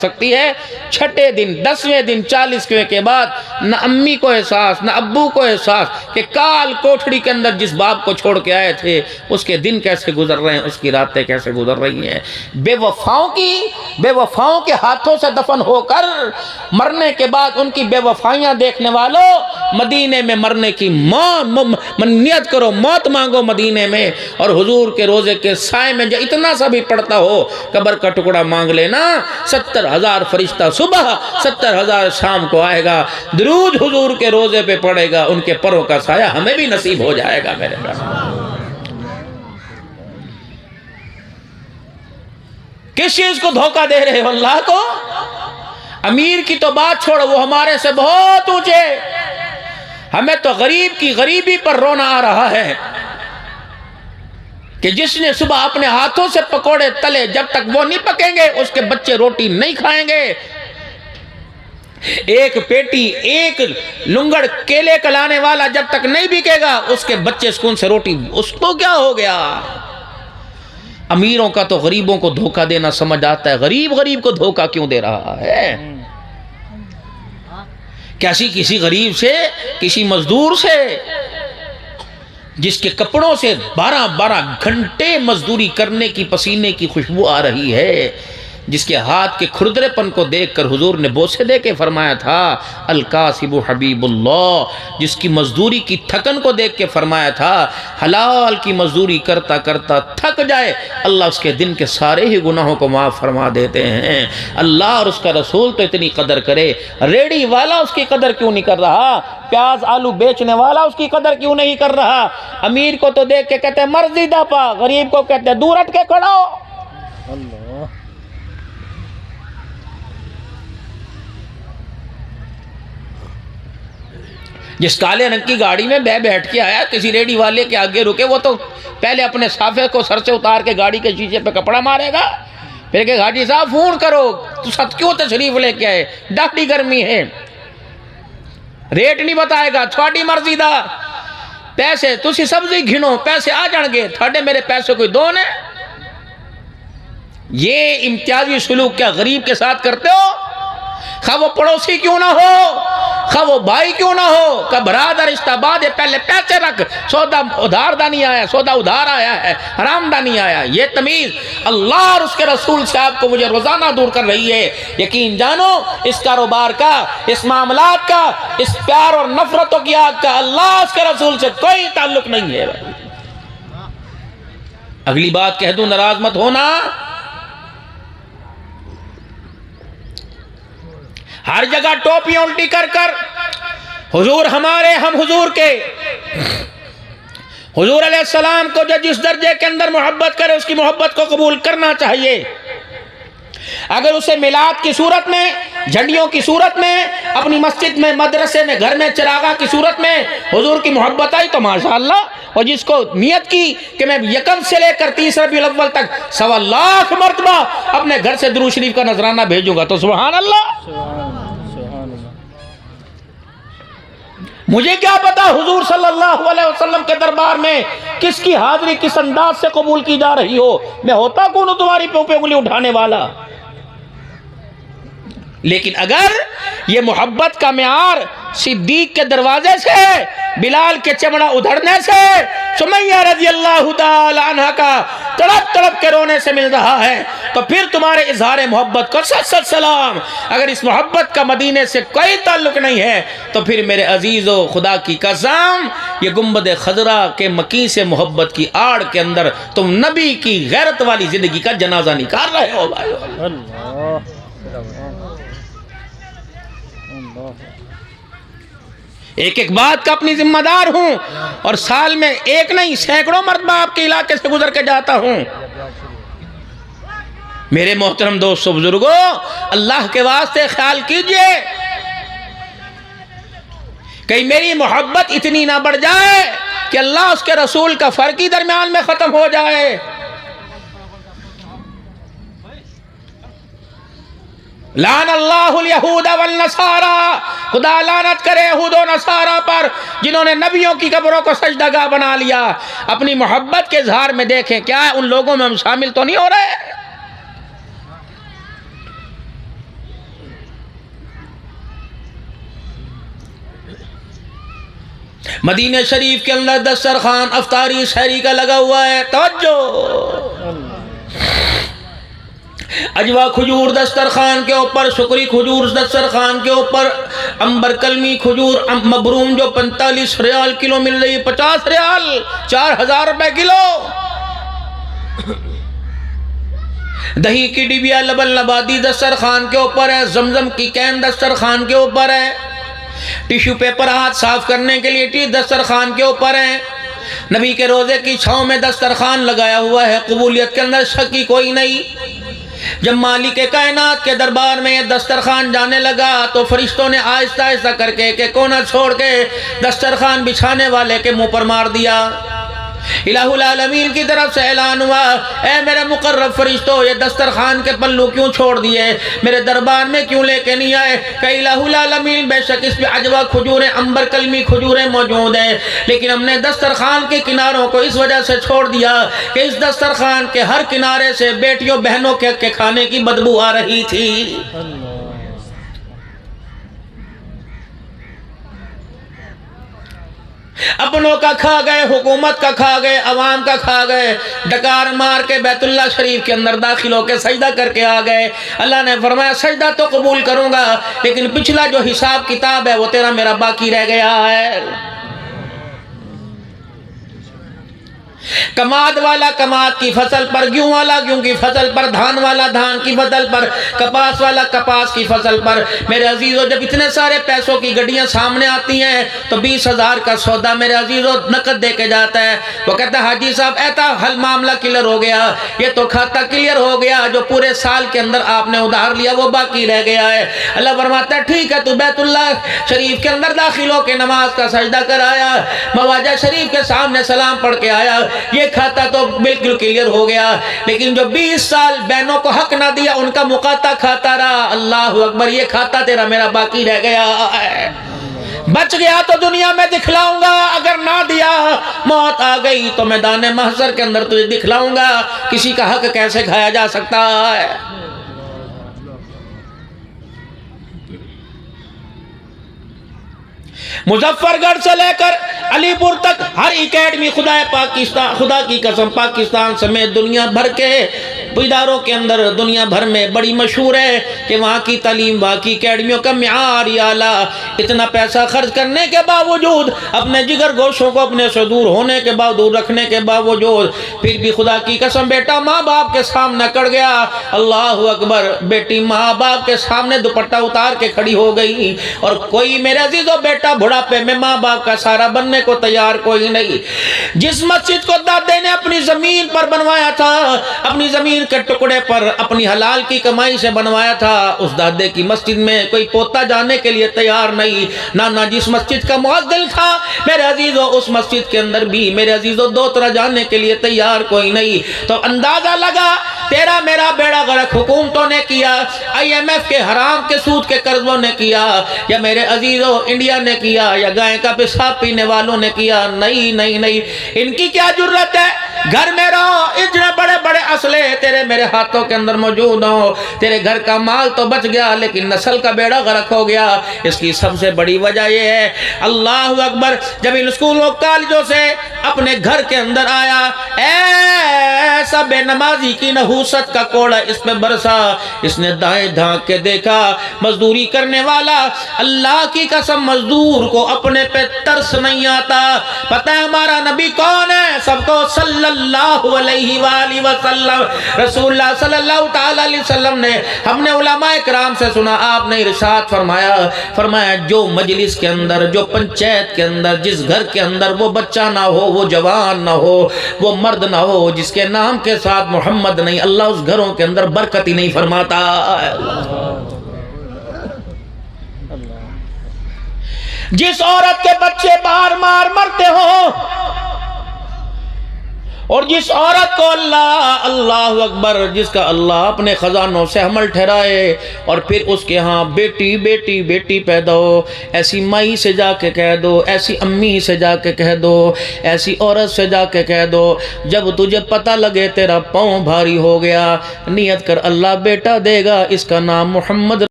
सकती है। छठे दिन 10वें दिन 40वें के बाद न अम्मी को एहसास न अब्बू को एहसास कि काल कोठड़ी के अंदर जिस बाप को छोड़ के आए थे उसके दिन कैसे गुजर रहे हैं, उसकी रातें कैसे गुजर रही हैं। बेवफाओं के हाथों से दफन होकर मरने के बाद उनकी बेवफाइयां देखने वालों, मदीने में मरने की नियत करो, मौत मांगो मदीने में, और हुजूर के रोजे के साए में जो इतना सा भी पड़ता हो कब्र का टुकड़ा मांग लेना। 70,000 फरिश्ता सुबह, 70,000 शाम को आएगा, दरूद हुजूर के रोजे पे पड़ेगा, उनके परों का साया हमें भी नसीब हो जाएगा। मेरे पास किस चीज को धोखा दे रहे हो अल्लाह को? अमीर की तो बात छोड़ो, वो हमारे से बहुत ऊंचे। हमें तो गरीब की गरीबी पर रोना आ रहा है कि जिसने सुबह अपने हाथों से पकोड़े तले, जब तक वो नहीं पकेंगे उसके बच्चे रोटी नहीं खाएंगे। एक पेटी, एक लुंगड़ केले का लाने वाला जब तक नहीं बिकेगा उसके बच्चे सुकून से रोटी, उसको क्या हो गया? अमीरों का तो गरीबों को धोखा देना समझ आता है, गरीब गरीब को धोखा क्यों दे रहा है? किसी गरीब से, किसी मजदूर से जिसके कपड़ों से 12-12 घंटे मजदूरी करने की पसीने की खुशबू आ रही है, जिसके हाथ के खुरदरेपन को देखकर हुजूर ने बोसे दे के फरमाया था अल-कासिबु हबीबुल्लाह, जिसकी मजदूरी की थकन को देख के फरमाया था हलाल की मजदूरी करता करता थक जाए अल्लाह उसके दिन के सारे ही गुनाहों को माफ़ फरमा देते हैं। अल्लाह और उसका रसूल तो इतनी कदर करे, रेडी वाला उसकी कदर क्यों नहीं कर रहा? प्याज आलू बेचने वाला उसकी कदर क्यों नहीं कर रहा? अमीर को तो देख के कहते हैं मर्जी दापा, गरीब को कहते हैं दूर हट के खड़ो। जिस काले रंग की गाड़ी में बैठ के आया, किसी रेडी वाले के आगे रुके, वो तो पहले अपने साफे को सर से उतार के गाड़ी के शीशे पे कपड़ा मारेगा, फिर के हाजी साहब फोन करो, तू सत क्यों तशरीफ लेके आए, डाटी गर्मी है, रेट नहीं बताएगा, थोड़ी मर्जी दा पैसे, तुसी सब्जी घिनो, पैसे आ जाएंगे, थोड़े मेरे पैसे कोई दो ने। ये इम्तियाजी सुलूक क्या गरीब के साथ करते हो? खा वो पड़ोसी क्यों ना हो, खा वो भाई क्यों ना हो, का बरादर रिश्ता बाद है, पहले पैसे रख, सौदा उधार दा नहीं आया, सौदा उधार आया है, हराम दा नहीं आया। ये तमीज अल्लाह और उसके रसूल से आपको मुझे रोजाना दूर कर रही है। यकीन जानो इस कारोबार का, इस मामलात का, इस प्यार और नफरतों की आग का अल्लाह उसके रसूल से कोई ताल्लुक नहीं है। अगली बात कह दूं, नाराज मत होना, हर जगह टोपियां उल्टी कर कर हुजूर हमारे, हम हुजूर के, हुजूर अलैहिस्सलाम को जो जिस दर्जे के अंदर मोहब्बत करे उसकी मोहब्बत को कबूल करना चाहिए। अगर उसे मिलाद की सूरत में, झंडियों की सूरत में, अपनी मस्जिद में, मदरसे में, घर में चिरागा की सूरत में हुजूर की मोहब्बत आई तो माशाअल्लाह, और जिसको नियत की कि मैं यकम से लेकर 30 रबीउल अव्वल तक 1.25 लाख मरतबा अपने घर से दुरूद शरीफ का नजराना भेजूंगा तो सुभान अल्लाह। मुझे क्या पता हुजूर सल्लल्लाहु अलैहि वसल्लम के दरबार में किसकी हाजिरी किस अंदाज से कबूल की जा रही हो, मैं होता कौन हूं तुम्हारी पे उंगली उठाने वाला। लेकिन अगर ये मोहब्बत का म्यार सिद्दीक के दरवाजे से, बिलाल के चमड़ा उधड़ने से, सुमैया रज़ी अल्लाह ताला अन्हा का तड़प तड़प के रोने से मिल रहा है, तो फिर तुम्हारे इजहार मोहब्बत को सत सलाम। अगर इस मोहब्बत का मदीने से कोई ताल्लुक नहीं है तो फिर मेरे अजीजों, खुदा की कसम, ये गुंबद खजरा के मकी से मोहब्बत की आड़ के अंदर तुम नबी की गैरत वाली जिंदगी का जनाजा निकाल रहे हो भाई। एक एक बात का अपनी जिम्मेदार हूं, और साल में एक नहीं सैकड़ों मरतबा आपके इलाके से गुजर के जाता हूं। मेरे मोहतरम दोस्तों, बुजुर्गों, अल्लाह के वास्ते ख्याल कीजिए कहीं मेरी मोहब्बत इतनी ना बढ़ जाए कि अल्लाह उसके रसूल का फर्क ही दरमियान में खत्म हो जाए। लान अल्लाहुल यहूदा वल नसारा, खुदा लानत करे यहूद और नसारा पर जिन्होंने नबियों की कब्रों को सजदागाह बना लिया। अपनी मोहब्बत के इजहार में देखें क्या उन लोगों में हम शामिल तो नहीं हो रहे? मदीने शरीफ के अंदर दस्तरखान अफ्तारी शहरी का लगा हुआ है। तवज्जो, अजवा खजूर दस्तरखान के ऊपर, शुक्री खजूर दस्तरखान के ऊपर, अंबर कलमी खजूर मबरूम जो 45 रियाल किलो मिल रही है, 50 रियाल 4000 रुपए किलो। दही की डिबिया लबन लबादी दस्तरखान के ऊपर है, जमजम की कैन दस्तरखान के ऊपर है, टिश्यू पेपर हाथ साफ करने के लिए दस्तरखान के ऊपर है, नबी के रोजे की छांव में दस्तरखान लगाया हुआ है। कबूलियत के अंदर शक की कोई नहीं। जब मालिक कायनात के दरबार में ये दस्तरखान जाने लगा तो फरिश्तों ने आहिस्ता आहिस्ता करके के कोना छोड़ के दस्तरखान बिछाने वाले के मुंह पर मार दिया। इलाहुल आलमीन की तरफ से ऐलान हुआ, ए मेरे मुकर्रब फरिश्तों, ये दस्तरखान के पल्लू क्यों छोड़ दिए, मेरे दरबार में क्यों लेके नहीं आए? कई इलाहुल आलमीन, बेशक इस पे अजवा खजूरें, अंबर कलमी खजूरें मौजूद हैं, लेकिन हमने दस्तरखान के किनारों को इस वजह से छोड़ दिया कि इस दस्तरखान के हर किनारे से बेटियों बहनों के खाने की बदबू आ रही थी। अपनों का खा गए, हुकूमत का खा गए, अवाम का खा गए, डकार मार के बैतुल्लाह शरीफ के अंदर दाखिल होकर सजदा करके आ गए। अल्लाह ने फरमाया सजदा तो कबूल करूंगा, लेकिन पिछला जो हिसाब किताब है वो तेरा मेरा बाकी रह गया है। कमाद वाला कमाद की फसल पर, गेहूं वाला गेहूं की फसल पर, धान वाला धान की फसल पर, कपास वाला कपास की फसल पर। मेरे अजीजों, जब इतने सारे पैसों की गड्डियां सामने आती हैं तो 20,000 का सौदा मेरे अजीजों नकद दे के जाता है। वो कहता है हाजी साहब ऐसा हल मामला क्लियर हो गया, ये तो खाता क्लियर हो गया, जो पूरे साल के अंदर आपने उधार लिया वो बाकी रह गया है। अल्लाह फरमाता है ठीक है, तू बैतुल्लाह शरीफ के अंदर दाखिल होकर नमाज का सजदा कराया, मवाजा शरीफ के सामने सलाम पढ़ के आया, ये खाता तो बिल्कुल क्लियर हो गया, लेकिन जो 20 साल बहनों को हक ना दिया उनका मुकाता खाता रहा। अल्लाह अकबर, ये खाता तेरा मेरा बाकी रह गया है। बच गया तो दुनिया में दिखलाऊंगा, अगर ना दिया मौत आ गई तो मैदान महशर के अंदर तुझे दिखलाऊंगा किसी का हक कैसे खाया जा सकता है। मुजफ्फरगढ़ से लेकर अलीपुर तक हर एकेडमी खुदा की कसम पाकिस्तान समेत दुनिया भर के इदारों के अंदर दुनिया भर में बड़ी मशहूर है कि वहाँ की तालीम, वहाँ की एकेडमियों का म्यार आला। इतना पैसा खर्च करने के बावजूद, अपने जिगर गोशों को अपने से दूर होने के बावजूद, रखने के बावजूद, फिर भी खुदा की कसम बेटा माँ बाप के सामने कड़ गया। अल्लाह अकबर, बेटी माँ बाप के सामने दुपट्टा उतार के खड़ी हो गई और कोई मेरे अजीजों बेटा बुढ़ापे में माँ बाप का सहारा बनने को तैयार कोई नहीं। जिस मस्जिद को दादे ने अपनी जमीन पर बनवाया था, अपनी जमीन के टुकड़े पर अपनी हलाल की कमाई से बनवाया था, उस दादे की मस्जिद में कोई पोता जाने के लिए तैयार नहीं। नाना जिस मस्जिद का मुअज्जिन था मेरे अजीजों, उस मस्जिद के अंदर भी मेरे अजीजों दो तरह जाने के लिए तैयार कोई नहीं। तो अंदाजा लगा तेरा मेरा बेड़ा गर्क हुकूमतों ने किया, IMF के हराम के सूद के कर्जों ने किया, या मेरे अजीजों इंडिया ने किया, या गाय का पेशाब पीने वालों ने किया। नहीं नहीं नहीं, इनकी क्या जरूरत है? घर में रहो, इतने बड़े बड़े असले तेरे मेरे हाथों के अंदर मौजूद हो, तेरे घर का माल तो बच गया लेकिन नस्ल का बेड़ा गर्क हो गया। इसकी सबसे बड़ी वजह यह है, अल्लाह अकबर, जब इन स्कूलों कॉलेजों से अपने घर के अंदर आया, ऐसा बेनमाजी की नहूसत का कोड़ा इस पे बरसा। इसने दाएं झांक के देखा, मजदूरी करने वाला, अल्लाह की कसम मजदूर को अपने पे तरस नहीं आता। पता है हमारा नबी कौन है? सबको सल्लल्लाहु अलैहि वसल्लम, रसूलुल्लाह सल्लल्लाहु ताला अलैहि वसल्लम ने, हमने उलमाए किराम से सुना, आपने इरशाद फरमाया जो मजलिस के अंदर, जो पंचायत के अंदर, जिस घर के अंदर वो बच्चा ना हो, वो जवान ना हो, वो मर्द ना हो जिसके नाम के साथ मोहम्मद नहीं, अल्लाह उस घरों के अंदर बरकत ही नहीं फरमाता। जिस औरत के बच्चे बार मार मरते हो और जिस औरत को अल्लाह अकबर, जिसका अल्लाह अपने खजानों से हमल ठहराए और फिर उसके यहाँ बेटी बेटी बेटी पैदा हो, ऐसी माई से जाके कह दो, ऐसी अम्मी से जाके कह दो, ऐसी औरत से जाके कह दो, जब तुझे पता लगे तेरा पाँव भारी हो गया, नियत कर अल्लाह बेटा देगा, इसका नाम मोहम्मद